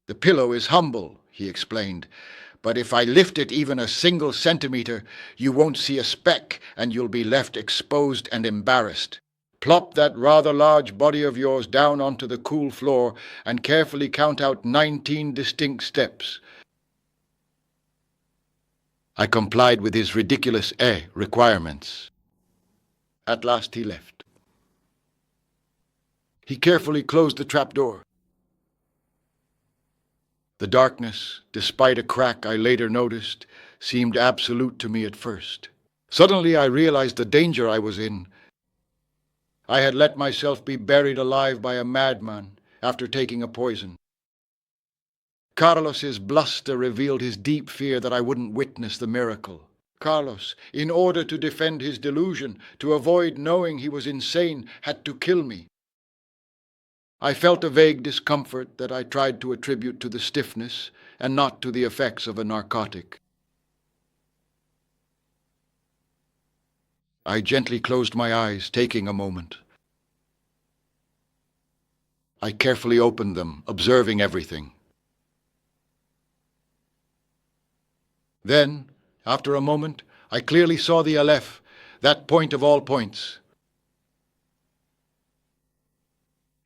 The pillow is humble, he explained, but if I lift it even a single centimeter, you won't see a speck and you'll be left exposed and embarrassed. Plop that rather large body of yours down onto the cool floor and carefully count out 19 distinct steps. I complied with his ridiculous requirements. At last he left. He carefully closed the trapdoor. The darkness, despite a crack I later noticed, seemed absolute to me at first. Suddenly I realized the danger I was in. I had let myself be buried alive by a madman after taking a poison. Carlos's bluster revealed his deep fear that I wouldn't witness the miracle. Carlos, in order to defend his delusion, to avoid knowing he was insane, had to kill me. I felt a vague discomfort that I tried to attribute to the stiffness and not to the effects of a narcotic. I gently closed my eyes, taking a moment. I carefully opened them, observing everything. Then, after a moment, I clearly saw the Aleph, that point of all points.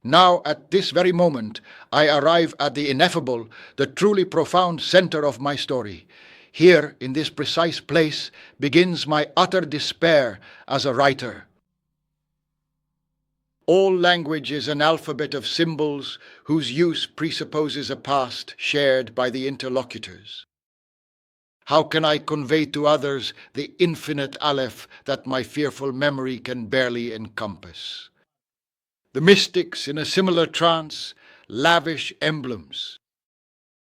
Now, at this very moment, I arrive at the ineffable, the truly profound center of my story. Here, in this precise place, begins my utter despair as a writer. All language is an alphabet of symbols whose use presupposes a past shared by the interlocutors. How can I convey to others the infinite Aleph that my fearful memory can barely encompass? The mystics, in a similar trance, lavish emblems.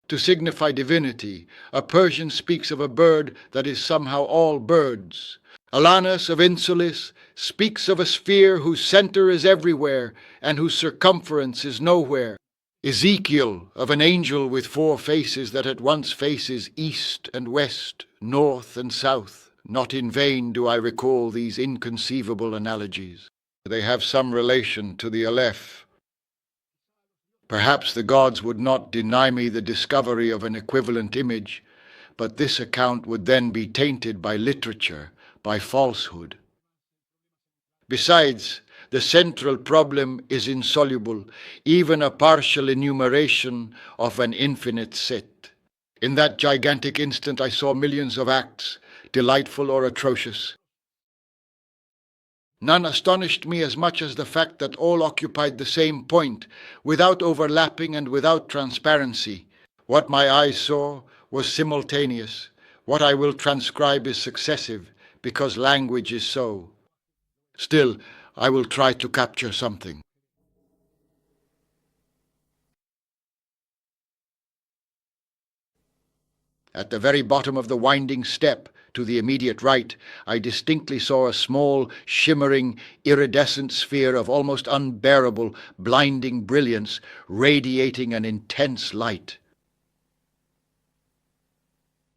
To signify divinity, a Persian speaks of a bird that is somehow all birds. Alanus of Insulis speaks of a sphere whose center is everywhere and whose circumference is nowhere. Ezekiel of an angel with 4 faces that at once faces east and west, north and south. Not in vain do I recall these inconceivable analogies. They have some relation to the Aleph. Perhaps the gods would not deny me the discovery of an equivalent image, but this account would then be tainted by literature, by falsehood. Besides, the central problem is insoluble, even a partial enumeration of an infinite set. In that gigantic instant I saw millions of acts, delightful or atrocious. None astonished me as much as the fact that all occupied the same point, without overlapping and without transparency. What my eyes saw was simultaneous. What I will transcribe is successive, because language is so. Still, I will try to capture something. At the very bottom of the winding step, to the immediate right, I distinctly saw a small, shimmering, iridescent sphere of almost unbearable, blinding brilliance, radiating an intense light.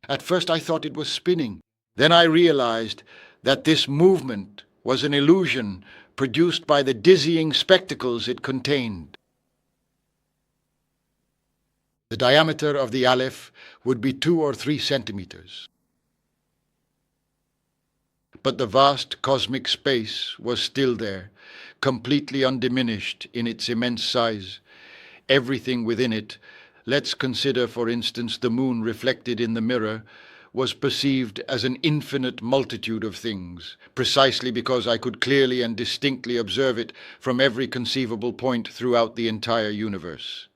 At first I thought it was spinning. Then I realized that this movement was an illusion produced by the dizzying spectacles it contained. The diameter of the Aleph would be 2 or 3 centimeters. But the vast cosmic space was still there, completely undiminished in its immense size. Everything within it, let's consider for instance the moon reflected in the mirror, was perceived as an infinite multitude of things, precisely because I could clearly and distinctly observe it from every conceivable point throughout the entire universe.